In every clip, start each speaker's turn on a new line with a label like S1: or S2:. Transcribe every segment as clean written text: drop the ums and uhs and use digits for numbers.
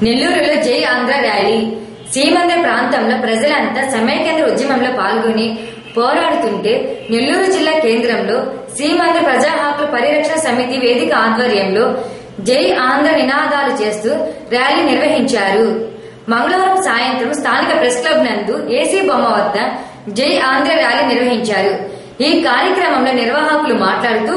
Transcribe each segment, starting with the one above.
S1: నెల్లూరులో జై ఆంధ్ర ర్యాలీ. సీమాంధ్ర ప్రాంతంలో ప్రజలంతా సమైక్యాంధ్ర ఉద్యమంలో పాల్గొని పోరాడుతుంటే నెల్లూరు జిల్లా కేంద్రంలో సీమాంధ్ర ప్రజా హక్కుల పరిరక్షణ సమితి వేదిక ఆధ్వర్యంలో జై ఆంధ్ర నినాదాలు చేస్తూ ర్యాలీ నిర్వహించారు. మంగళవారం సాయంత్రం స్థానిక ప్రెస్ క్లబ్ నందు ఏసీ బొమ్మ వద్ద జై ఆంధ్ర ర్యాలీ నిర్వహించారు. ఈ కార్యక్రమంలో నిర్వాహకులు మాట్లాడుతూ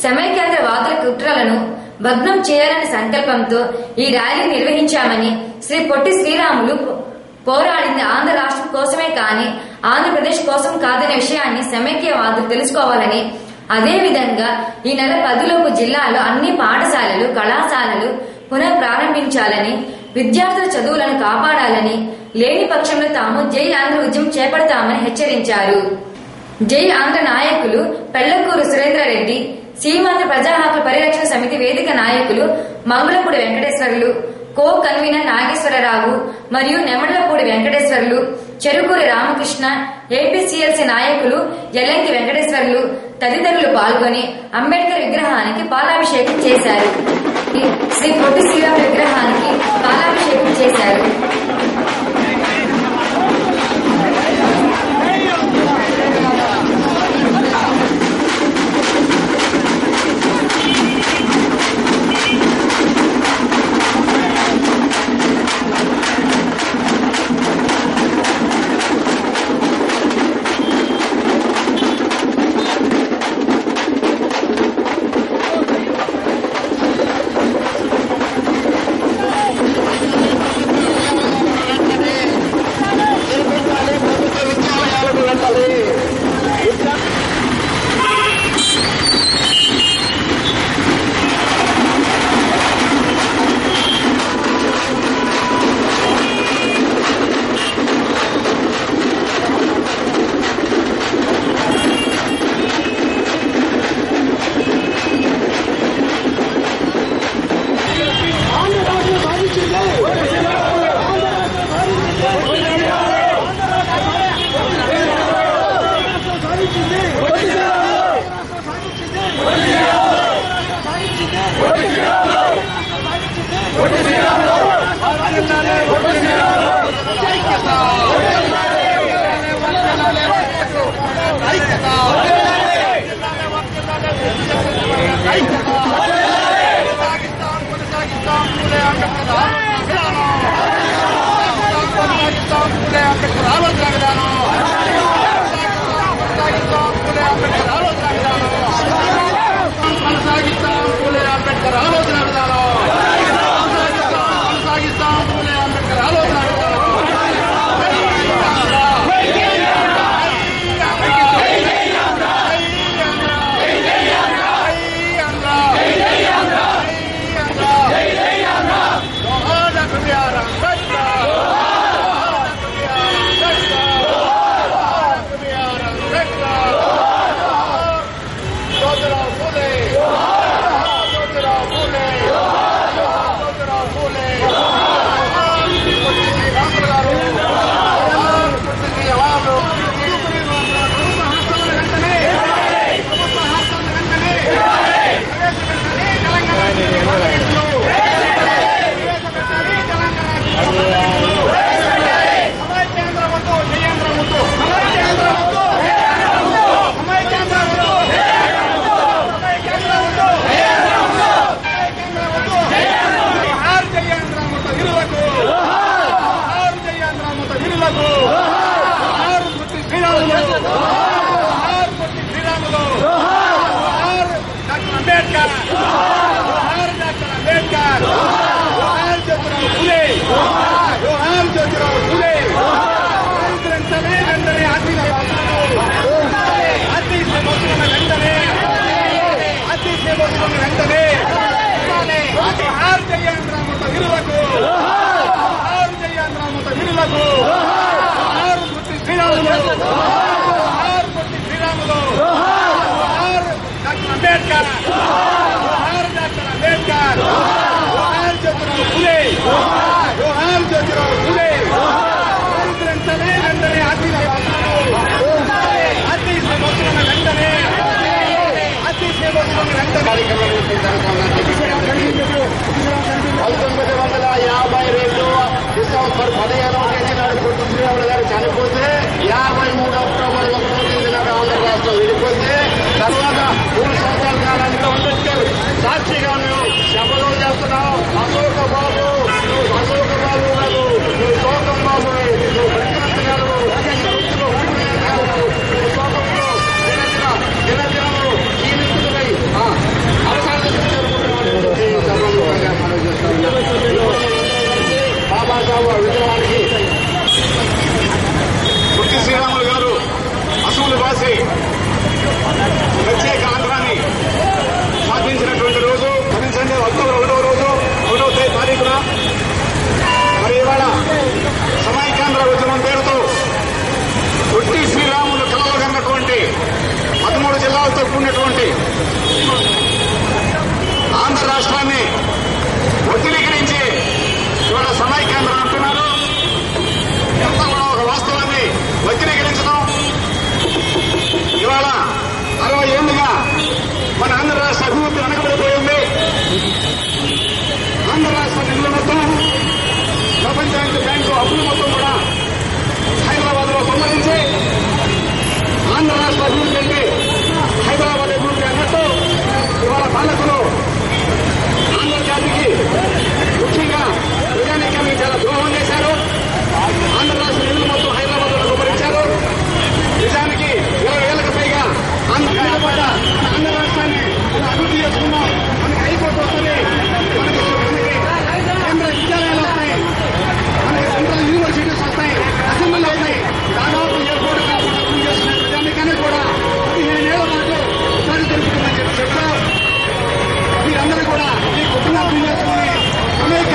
S1: సమైక్యాంధ్ర వాదుల కుట్రలను భగ్నం చేయాలనే సంకల్పంతో ఈ ర్యాలీ నిర్వహించామని, శ్రీ పొట్టి శ్రీరాములు పోరాడింది ఆంధ్ర రాష్ట్రం కోసమే కానీ ఆంధ్రప్రదేశ్ కోసం కాదనే విషయాన్ని సమైక్యవాదులు తెలుసుకోవాలని, అదేవిధంగా ఈ నెల 10లోపు జిల్లాలో అన్ని పాఠశాలలు, కళాశాలలు పునః ప్రారంభించాలని, విద్యార్థుల చదువులను కాపాడాలని, లేని పక్షంలో తాము జై ఆంధ్ర ఉద్యమం చేపడతామని హెచ్చరించారు. జై ఆంధ్ర నాయకులు పెళ్లకూరు సురేంద్రారెడ్డి, సీమాంధ్ర ప్రజా హక్కుల పరిరక్షణ సమితి వేదిక నాయకులు మంగళపూడి వెంకటేశ్వర్లు, కో కన్వీనర్ నాగేశ్వరరావు మరియు నెమళ్లపూడి వెంకటేశ్వర్లు, చెరుకూరి రామకృష్ణ, ఏపీసీఎల్సీ నాయకులు ఎల్లంకి వెంకటేశ్వర్లు తదితరులు పాల్గొని అంబేద్కర్ విగ్రహానికి పాలాభిషేకం చేశారు. శ్రీ పొట్టి శ్రీరాములు విగ్రహానికి పాలాభిషేకం చేశారు.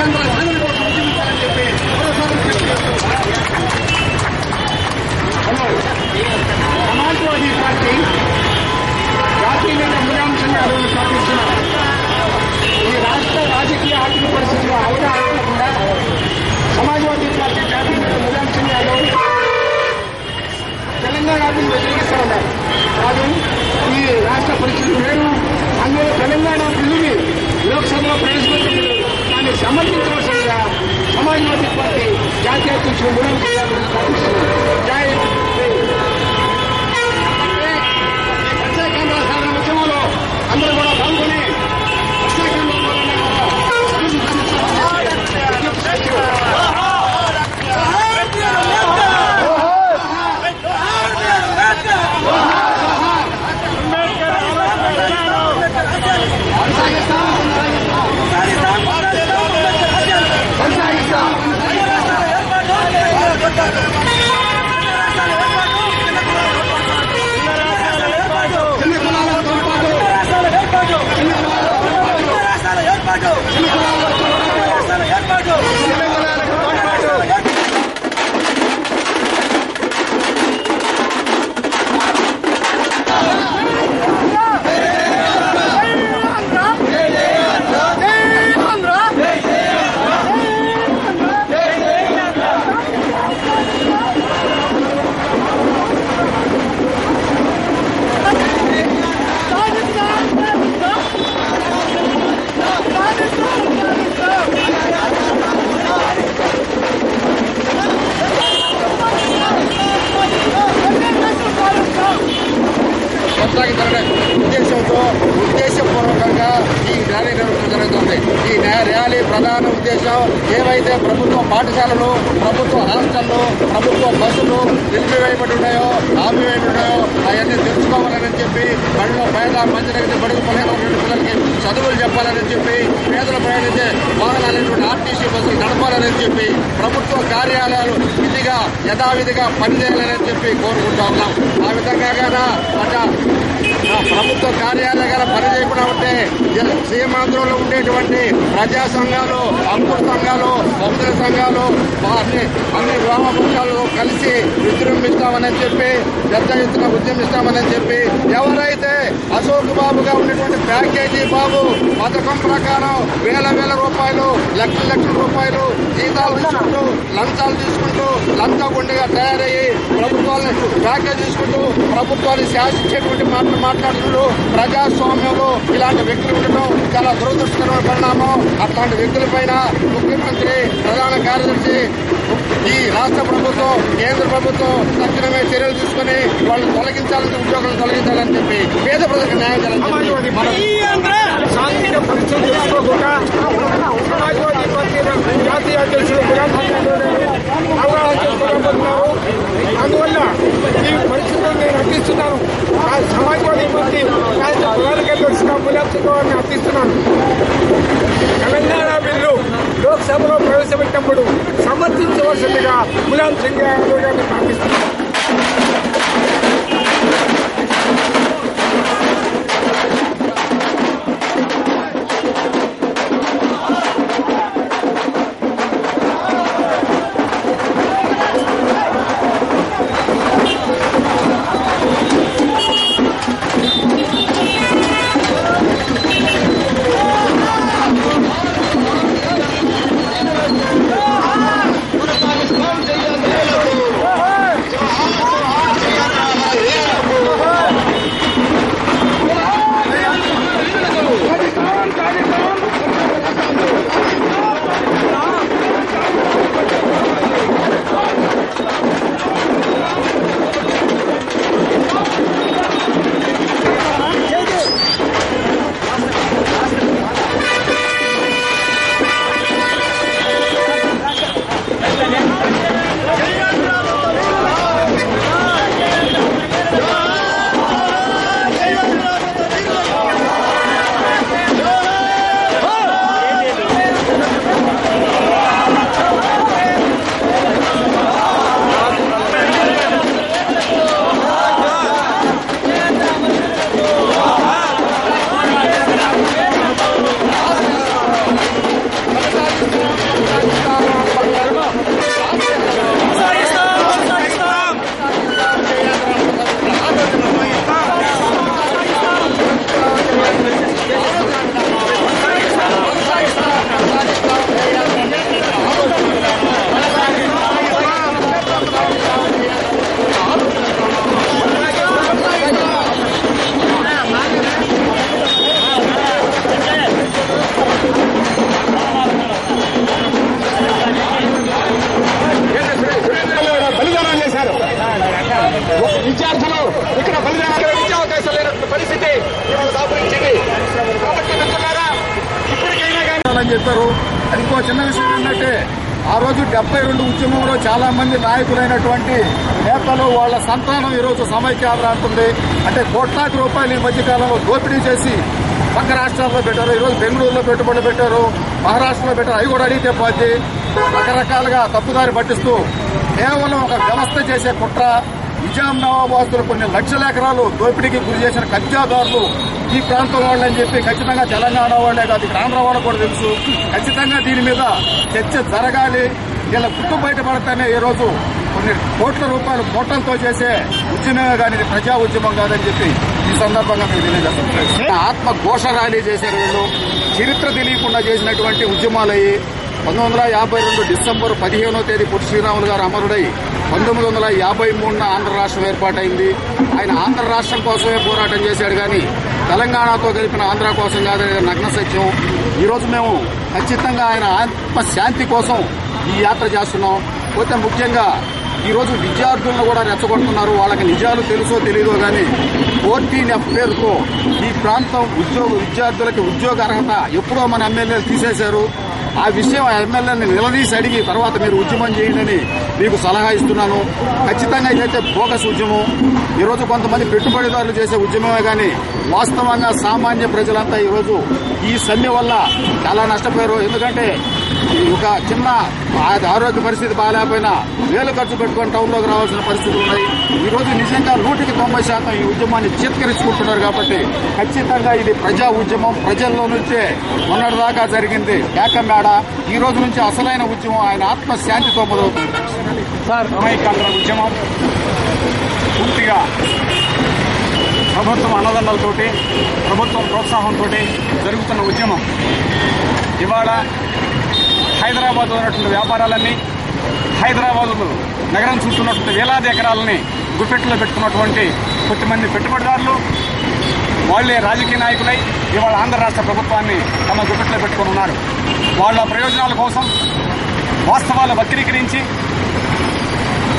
S2: రైతాంగ సాధన కోసం ఉద్యమించాలని చెప్పి సమాజ్వాదీ పార్టీ జాతీయ నేత ములాయం సింగ్ యాదవ్ను స్థాపిస్తున్నారు. ఈ రాష్ట్ర రాజకీయ ఆర్థిక పరిస్థితుల్లో అవగాహన సమాజ్వాదీ పార్టీ జాతీయ నేత ములాయం సింగ్ యాదవ్ తెలంగాణ బిల్లు వ్యతిరేకిస్తూ ఉన్నారు. కాదు, ఈ రాష్ట్ర పరిస్థితులు వేరు. అందులో తెలంగాణ బిల్లుని లోక్సభలో ప్రవేశపెట్టింది. దాన్ని సమర్థించవలసిందిగా సమాజ్వాదీ పార్టీ జాతీయ అధ్యక్షుడు ములాయం సింగ్ యాదవ్ స్థాపిస్తున్నారు. ప్రత్యేకంగా సాధారణ ఉద్యమంలో అందరూ కూడా పాల్గొని ఉద్దేశపూర్వకంగా ఈ ర్యాలీ నిర్వహించడం జరుగుతుంది. ఈ ర్యాలీ ప్రధాన ఉద్దేశం ఏవైతే ప్రభుత్వ పాఠశాలలు, ప్రభుత్వ హాస్టళ్లు, ప్రభుత్వ బస్సులు నిలిపివేయబడి ఉన్నాయో, ఆపివేయబడి ఉన్నాయో అవన్నీ తెలుసుకోవాలని చెప్పి, బడిలో పేద మధ్యతరగతి బడుగు పదిహేను పిల్లలకి చదువులు చెప్పాలని చెప్పి, పేదలు ప్రయాణించే వాహనాలైనటువంటి ఆర్టీసీ బస్సులు నడపాలని చెప్పి, ప్రభుత్వ కార్యాలయాలు విధిగా యథావిధిగా పనిచేయాలని చెప్పి కోరుకుంటా ఉన్నాం. ఆ విధంగా ప్రభుత్వ కార్యాలయాల పని చేయకుండా ఉంటే సీమాంధ్రంలో ఉండేటువంటి ప్రజా సంఘాలు, అంకుర సంఘాలు, బహుజన సంఘాలు అన్ని వామపక్షాలు కలిసి విజృంభిస్తామని చెప్పి, పెద్ద ఎత్తున ఉద్యమిస్తామని చెప్పి, ఎవరైతే అశోక్ బాబుగా ఉన్నటువంటి ప్యాకేజీ బాబు పథకం ప్రకారం వేల రూపాయలు, లక్షల రూపాయలు జీతాలు తీసుకుంటూ, లంచాలు తీసుకుంటూ, లంచగొండిగా తయారయ్యి ప్రభుత్వాన్ని ప్యాకేజ్ తీసుకుంటూ ప్రభుత్వాన్ని శాసించేటువంటి మాటలు మాట్లాడుతూ ప్రజాస్వామ్యంలో ఇలాంటి వ్యక్తులు ఉండటం చాలా దురదృష్టకరమైన పరిణామం. అట్లాంటి వ్యక్తులపైన ముఖ్యమంత్రి, ప్రధాన కార్యదర్శి, ఈ రాష్ట్ర ప్రభుత్వం, కేంద్ర ప్రభుత్వం తక్షణమే చర్యలు తీసుకుని వాళ్ళు తొలగించాలని, ఉద్యోగాలు తొలగించాలని చెప్పి పేద ప్రజలకు న్యాయం చేయాలని సాంఘిక పరిస్థితులు తెలుసుకోకుండా సమాజ్వాదీ పార్టీ జాతీయ అధ్యక్షుడు అవగాహన చేసుకోలేకపోతున్నారు. అందువల్ల ఈ పరిస్థితులు నేను అర్థిస్తున్నాను. సమాజ్వాదీ పార్టీ ప్రధాన కార్యదర్శిగా ములాయం సింగ్ గారిని అర్థిస్తున్నాను. తెలంగాణ బిల్లు లోక్సభలో ప్రవేశపెట్టినప్పుడు సమర్థించవలసిందిగా ములాయం సింగ్ యాదవ్ గారిని ప్రార్థిస్తున్నాను.
S3: అని చెప్పారు. అది ఇంకో చిన్న విషయం ఏంటంటే ఆ రోజు 72 ఉద్యమంలో చాలా మంది నాయకులైనటువంటి నేతలు వాళ్ళ సంతానం ఈరోజు సమైక్యాంధ్ర అంటుంది. అంటే కోట్లాది రూపాయలు ఈ మధ్యకాలంలో దోపిడీ చేసి పక్క రాష్ట్రాల్లో పెట్టారు. ఈరోజు బెంగళూరులో పెట్టుబడులు పెట్టారు, మహారాష్ట్రలో పెట్టారు. అవి కూడా అడిగితే పోతే రకరకాలుగా తప్పుదారి పట్టిస్తూ కేవలం ఒక వ్యవస్థ చేసే కుట్ర. నిజాం నవాబాస్తులు కొన్ని లక్షల ఎకరాలు దోపిడీకి గురి చేసిన కబ్జాదారులు ఈ ప్రాంతం వాళ్ళని చెప్పి ఖచ్చితంగా తెలంగాణ వాళ్లే కాదు, ఇక్కడ ఆంధ్ర వాళ్ళకు కూడా తెలుసు. ఖచ్చితంగా దీని మీద చర్చ జరగాలి. ఇలా గుట్టు బయటపడితేనే ఈ రోజు కొన్ని కోట్ల రూపాయలు మూటలతో చేసే ఉద్యమమే కానీ ఇది ప్రజా ఉద్యమం కాదని చెప్పి ఈ సందర్భంగా మేము తెలియజేస్తాం. ఆత్మ ఘోష ర్యాలీ చేశారు వీళ్ళు. చరిత్ర తెలియకుండా చేసినటువంటి ఉద్యమాలయ్యి 1952 డిసెంబర్ 15వ తేదీ పొట్టి శ్రీరాములు గారు అమరుడై 1953 ఆంధ్ర రాష్ట్రం ఏర్పాటైంది. ఆయన ఆంధ్ర రాష్ట్రం కోసమే పోరాటం చేశాడు కానీ తెలంగాణతో కలిపిన ఆంధ్ర కోసం కాదనేది నగ్న సత్యం. ఈరోజు మేము ఖచ్చితంగా ఆయన ఆత్మశాంతి కోసం ఈ యాత్ర చేస్తున్నాం. పోతే ముఖ్యంగా ఈరోజు విద్యార్థులను కూడా రెచ్చగొడుతున్నారు. వాళ్ళకి నిజాలు తెలుసో తెలియదో కానీ 14F పేరుతో ఈ ప్రాంతం విద్యార్థులకి ఉద్యోగ అర్హత ఎప్పుడో మన ఎమ్మెల్యేలు తీసేశారు. ఆ విషయం ఎమ్మెల్యేని నిలదీసి అడిగి తర్వాత మీరు ఉద్యమం చేయండి మీకు సలహా ఇస్తున్నాను. ఖచ్చితంగా ఇదైతే బోగస్ ఉద్యమం. ఈరోజు కొంతమంది పెట్టుబడిదారులు చేసే ఉద్యమమే కానీ వాస్తవంగా సామాన్య ప్రజలంతా ఈరోజు ఈ సమ్మె వల్ల చాలా నష్టపోయారు. ఎందుకంటే ఒక చిన్న ఆరోగ్య పరిస్థితి బాగాలేకపోయినా వేలు ఖర్చు పెట్టుకుని టౌన్లోకి రావాల్సిన పరిస్థితులు ఉన్నాయి. ఈరోజు నిజంగా 100% ఈ ఉద్యమాన్ని చిత్కరించుకుంటున్నారు. కాబట్టి ఖచ్చితంగా ఇది ప్రజా ఉద్యమం. ప్రజల్లో నుంచే మొన్నటిదాకా జరిగింది ఏకమేడ. ఈ రోజు నుంచి అసలైన ఉద్యమం ఆయన ఆత్మశాంతితో మొదలవుతుంది.
S4: సమైక్యాంధ్ర ఉద్యమం పూర్తిగా ప్రభుత్వం అన్నదండలతోటి, ప్రభుత్వం ప్రోత్సాహంతో జరుగుతున్న ఉద్యమం. ఇవాళ హైదరాబాద్ ఉన్నటువంటి వ్యాపారాలన్నీ, హైదరాబాద్ నగరం చూస్తున్నటువంటి వేలాది ఎకరాలని గుప్పెట్లో పెట్టుకున్నటువంటి కొద్దిమంది పెట్టుబడిదారులు వాళ్లే రాజకీయ నాయకులై ఇవాళ ఆంధ్ర రాష్ట్ర ప్రభుత్వాన్ని తమ గుప్పెట్లో పెట్టుకుని ఉన్నారు. వాళ్ల ప్రయోజనాల కోసం వాస్తవాలు వక్రీకరించి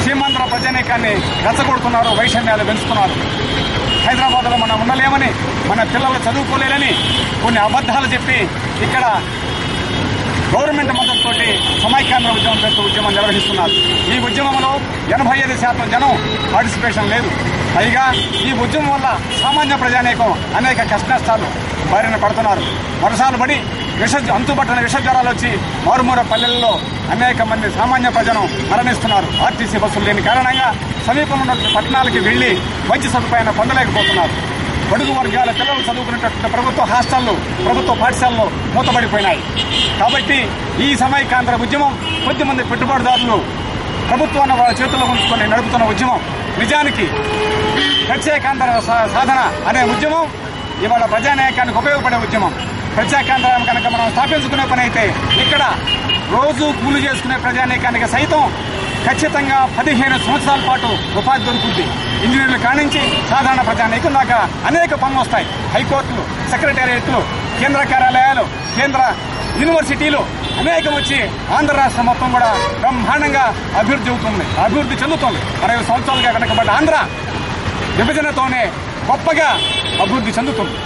S4: సీమాంధ్ర ప్రజానీకాన్ని రెచ్చగొడుతున్నారు, వైషమ్యాలు పెంచుతున్నారు. హైదరాబాద్లో మనం ఉండలేమని, మన పిల్లలు చదువుకోలేరని కొన్ని అబద్దాలు చెప్పి ఇక్కడ గవర్నమెంట్ మద్దతుతోటి సమైక్యాంధ్ర ఉద్యమం పేరుతో ఉద్యమం నిర్వహిస్తున్నారు. ఈ ఉద్యమంలో 85% జనం పార్టిసిపేషన్ లేదు. పైగా ఈ ఉద్యమం వల్ల సామాన్య ప్రజానీకం అనేక కష్టనష్టాలు బారిన పడుతున్నారు. వర్షాలు పడి అంతుబట్టని విషజ్వరాలు వచ్చి మారుమూల పల్లెల్లో అనేక మంది సామాన్య ప్రజలు మరణిస్తున్నారు. ఆర్టీసీ బస్సులు లేని కారణంగా సమీపంలో ఉన్న పట్టణాలకి వెళ్లి వైద్య సదుపాయాన్ని పొందలేకపోతున్నారు. బడుగు వర్గాల పిల్లలు చదువుకునేటటువంటి ప్రభుత్వ హాస్టళ్లు, ప్రభుత్వ పాఠశాలలు మూతపడిపోయినాయి. కాబట్టి ఈ సమైక్యాంధ్ర ఉద్యమం కొద్దిమంది పెట్టుబడిదారులు ప్రభుత్వాన్ని వాళ్ళ చేతుల్లో ఉంచుకొని నడుపుతున్న ఉద్యమం. నిజానికి ప్రత్యేకాంధ్ర సాధన అనే ఉద్యమం ఇవాళ ప్రజానాయకానికి ఉపయోగపడే ఉద్యమం. ప్రత్యేకాంధ్రం కనుక మనం స్థాపించుకునే పని అయితే ఇక్కడ రోజు కూలి చేసుకునే ప్రజానీకానికి సైతం ఖచ్చితంగా 15 సంవత్సరాల పాటు ఉపాధి దొరుకుతుంది. ఇంజనీర్లు కానించి సాధారణ ప్రజానీకం దాకా అనేక పనులు వస్తాయి. హైకోర్టులు, సెక్రటేరియట్లు, కేంద్ర కార్యాలయాలు, కేంద్ర యూనివర్సిటీలు అనేకం వచ్చి ఆంధ్ర రాష్ట్రం మొత్తం కూడా బ్రహ్మాండంగా అభివృద్ధి చెందుతుంది. 60 సంవత్సరాలుగా వెనకబడ్డ ఆంధ్ర విభజనతోనే గొప్పగా అభివృద్ధి చెందుతుంది.